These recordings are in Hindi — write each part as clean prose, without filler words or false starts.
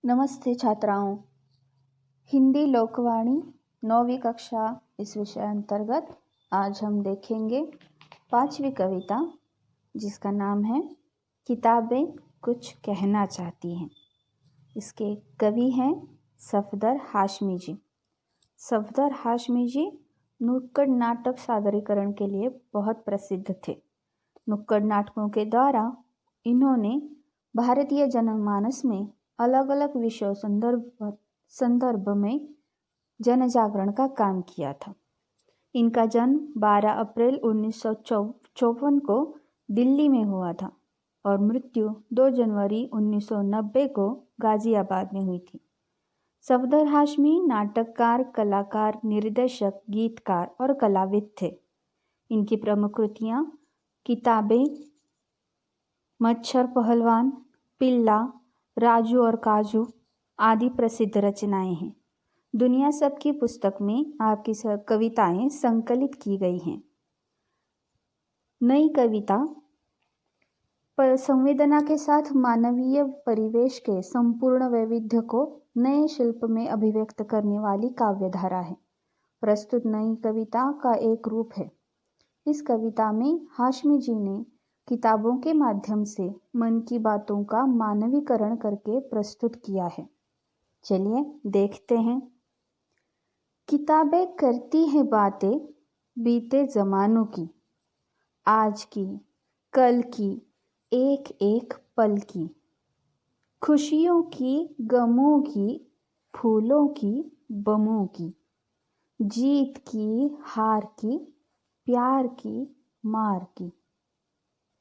नमस्ते छात्राओं। हिंदी लोकवाणी 9वीं कक्षा इस विषय अंतर्गत आज हम देखेंगे 5वीं कविता जिसका नाम है किताबें कुछ कहना चाहती हैं। इसके कवि हैं सफदर हाशमी जी। सफदर हाशमी जी नुक्कड़ नाटक सादरीकरण के लिए बहुत प्रसिद्ध थे। नुक्कड़ नाटकों के द्वारा इन्होंने भारतीय जनमानस में अलग अलग विषयों संदर्भ में जन जागरण का काम किया था। इनका जन्म 12 अप्रैल 1954 को दिल्ली में हुआ था और मृत्यु 2 जनवरी 1990 को गाजियाबाद में हुई थी। सफदर हाशमी नाटककार, कलाकार, निर्देशक, गीतकार और कलाविद थे। इनकी प्रमुख कृतियाँ किताबें मच्छर पहलवान, पिल्ला, राजू और काजू आदि प्रसिद्ध रचनाएं हैं। दुनिया सब की पुस्तक में आपकी कविताएं संकलित की गई हैं। नई कविता संवेदना के साथ मानवीय परिवेश के संपूर्ण वैविध्य को नए शिल्प में अभिव्यक्त करने वाली काव्यधारा है। प्रस्तुत नई कविता का एक रूप है। इस कविता में हाशमी जी ने किताबों के माध्यम से मन की बातों का मानवीकरण करके प्रस्तुत किया है। चलिए देखते हैं। किताबें करती हैं बातें बीते ज़मानों की, आज की, कल की, एक एक पल की, खुशियों की, गमों की, फूलों की, बमों की, जीत की, हार की, प्यार की, मार की।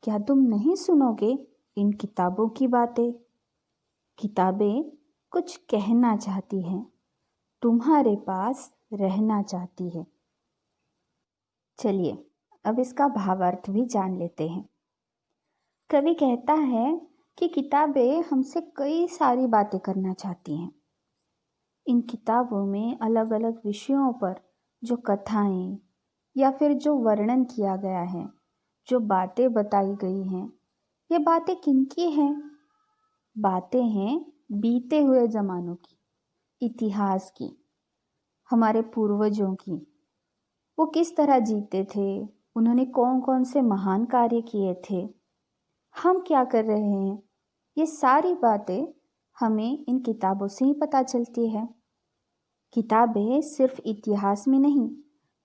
क्या तुम नहीं सुनोगे इन किताबों की बातें? किताबें कुछ कहना चाहती हैं, तुम्हारे पास रहना चाहती है। चलिए अब इसका भावार्थ भी जान लेते हैं। कवि कहता है कि किताबें हमसे कई सारी बातें करना चाहती हैं। इन किताबों में अलग अलग विषयों पर जो कथाएं या फिर जो वर्णन किया गया है, जो बातें बताई गई हैं, ये बातें किनकी हैं? बातें हैं बीते हुए ज़मानों की, इतिहास की, हमारे पूर्वजों की। वो किस तरह जीते थे, उन्होंने कौन कौन से महान कार्य किए थे, हम क्या कर रहे हैं, ये सारी बातें हमें इन किताबों से ही पता चलती है। किताबें सिर्फ इतिहास में नहीं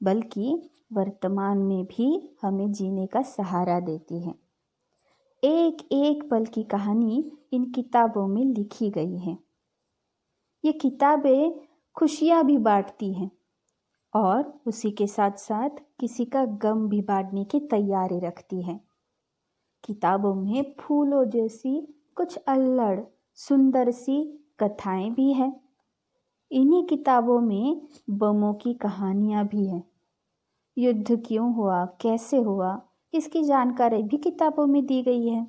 बल्कि वर्तमान में भी हमें जीने का सहारा देती हैं। एक एक पल की कहानी इन किताबों में लिखी गई है। ये किताबें खुशियाँ भी बांटती हैं और उसी के साथ साथ किसी का गम भी बांटने की तैयारी रखती हैं। किताबों में फूलों जैसी कुछ अल्लड़ सुंदर सी कथाएं भी हैं। इन्हीं किताबों में बमों की कहानियाँ भी हैं। युद्ध क्यों हुआ, कैसे हुआ, इसकी जानकारी भी किताबों में दी गई है।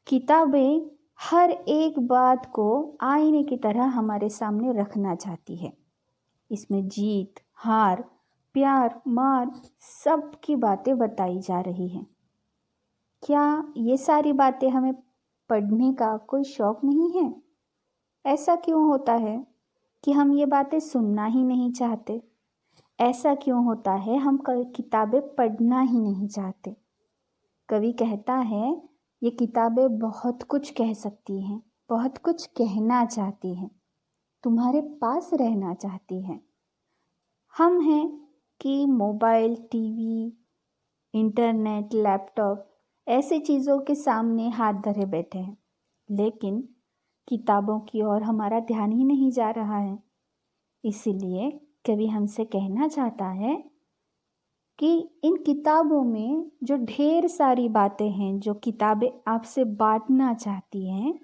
किताबें हर एक बात को आईने की तरह हमारे सामने रखना चाहती है। इसमें जीत, हार, प्यार, मार सब की बातें बताई जा रही हैं। क्या ये सारी बातें हमें पढ़ने का कोई शौक नहीं है? ऐसा क्यों होता है कि हम ये बातें सुनना ही नहीं चाहते? ऐसा क्यों होता है हम किताबें पढ़ना ही नहीं चाहते? कवि कहता है ये किताबें बहुत कुछ कह सकती हैं, बहुत कुछ कहना चाहती हैं, तुम्हारे पास रहना चाहती हैं। हम हैं कि मोबाइल, टीवी, इंटरनेट, लैपटॉप ऐसी चीज़ों के सामने हाथ धरे बैठे हैं, लेकिन किताबों की ओर हमारा ध्यान ही नहीं जा रहा है। इसीलिए कवि हमसे कहना चाहता है कि इन किताबों में जो ढेर सारी बातें हैं, जो किताबें आपसे बांटना चाहती हैं,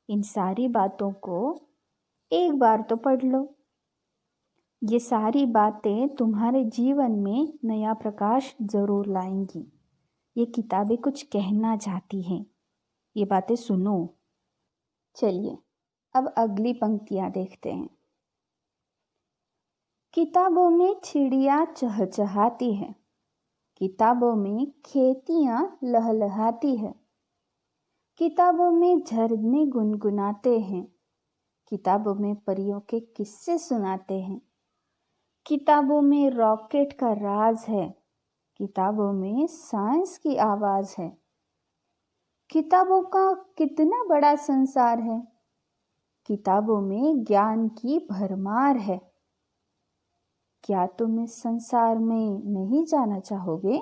इन सारी बातों को एक बार तो पढ़ लो। ये सारी बातें तुम्हारे जीवन में नया प्रकाश जरूर लाएंगी। ये किताबें कुछ कहना चाहती हैं, ये बातें सुनो। चलिए अब अगली पंक्तियाँ देखते हैं। किताबों में चिड़िया चहचहाती है, किताबों में खेतियाँ लहलहाती है, किताबों में झरने गुनगुनाते हैं, किताबों में परियों के किस्से सुनाते हैं। किताबों में रॉकेट का राज है। किताबों में साइंस की आवाज़ है। किताबों का कितना बड़ा संसार है। किताबों में ज्ञान की भरमार है। क्या तुम इस संसार में नहीं जाना चाहोगे?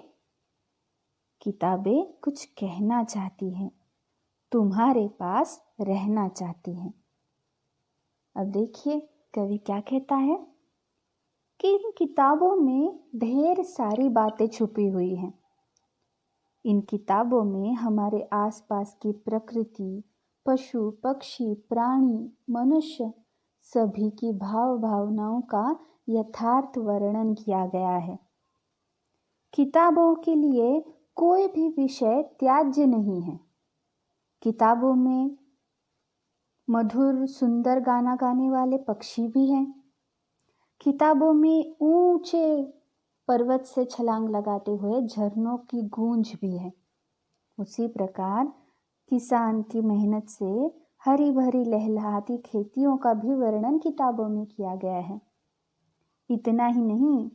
किताबें कुछ कहना चाहती हैं, तुम्हारे पास रहना चाहती हैं। अब देखिए कवि क्या कहता है कि इन किताबों में ढेर सारी बातें छुपी हुई हैं। इन किताबों में हमारे आसपास की प्रकृति, पशु, पक्षी, प्राणी, मनुष्य सभी की भावनाओं का यथार्थ वर्णन किया गया है। किताबों के लिए कोई भी विषय त्याज्य नहीं है। किताबों में मधुर सुंदर गाना गाने वाले पक्षी भी हैं। किताबों में ऊंचे पर्वत से छलांग लगाते हुए झरनों की गूंज भी है। उसी प्रकार किसान की मेहनत से हरी भरी लहलहाती खेतियों का भी वर्णन किताबों में किया गया है। इतना ही नहीं,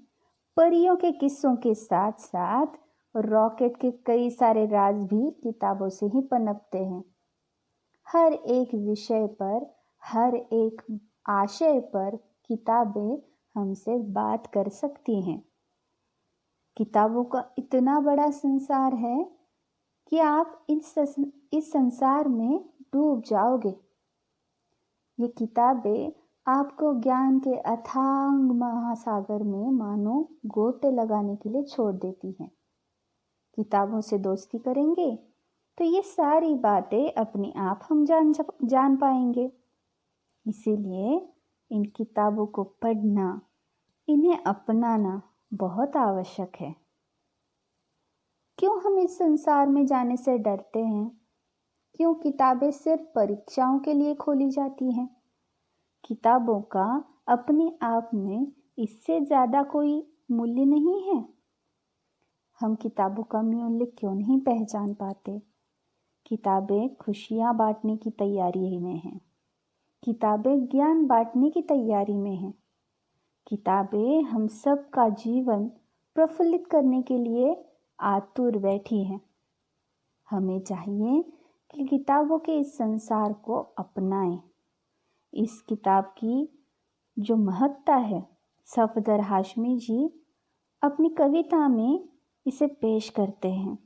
परियों के किस्सों के साथ साथ रॉकेट के कई सारे राज भी किताबों से ही पनपते हैं। हर एक विषय पर, हर एक आशय पर किताबें हमसे बात कर सकती हैं। किताबों का इतना बड़ा संसार है कि आप इस संसार में डूब जाओगे। ये किताबें आपको ज्ञान के अथांग महासागर में मानो गोते लगाने के लिए छोड़ देती हैं। किताबों से दोस्ती करेंगे तो ये सारी बातें अपने आप हम जान पाएंगे। इसीलिए इन किताबों को पढ़ना, इन्हें अपनाना बहुत आवश्यक है। क्यों हम इस संसार में जाने से डरते हैं? क्यों किताबें सिर्फ परीक्षाओं के लिए खोली जाती हैं? किताबों का अपने आप में इससे ज़्यादा कोई मूल्य नहीं है। हम किताबों का मूल्य क्यों नहीं पहचान पाते? किताबें खुशियाँ बांटने की तैयारी में हैं। किताबें ज्ञान बांटने की तैयारी में हैं। किताबें हम सब का जीवन प्रफुल्लित करने के लिए आतुर बैठी हैं। हमें चाहिए कि किताबों के इस संसार को अपनाएं। इस किताब की जो महत्ता है, सफदर हाशमी जी अपनी कविता में इसे पेश करते हैं।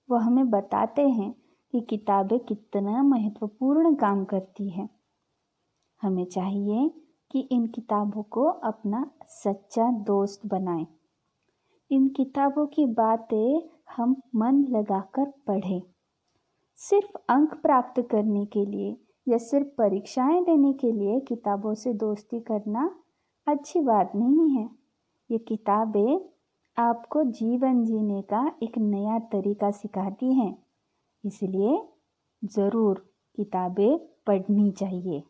वह हमें बताते हैं कि किताबें कितना महत्वपूर्ण काम करती है। हमें चाहिए कि इन किताबों को अपना सच्चा दोस्त बनाएं। इन किताबों की बातें हम मन लगाकर पढ़ें। सिर्फ अंक प्राप्त करने के लिए या सिर्फ परीक्षाएं देने के लिए किताबों से दोस्ती करना अच्छी बात नहीं है। ये किताबें आपको जीवन जीने का एक नया तरीका सिखाती हैं। इसलिए ज़रूर किताबें पढ़नी चाहिए।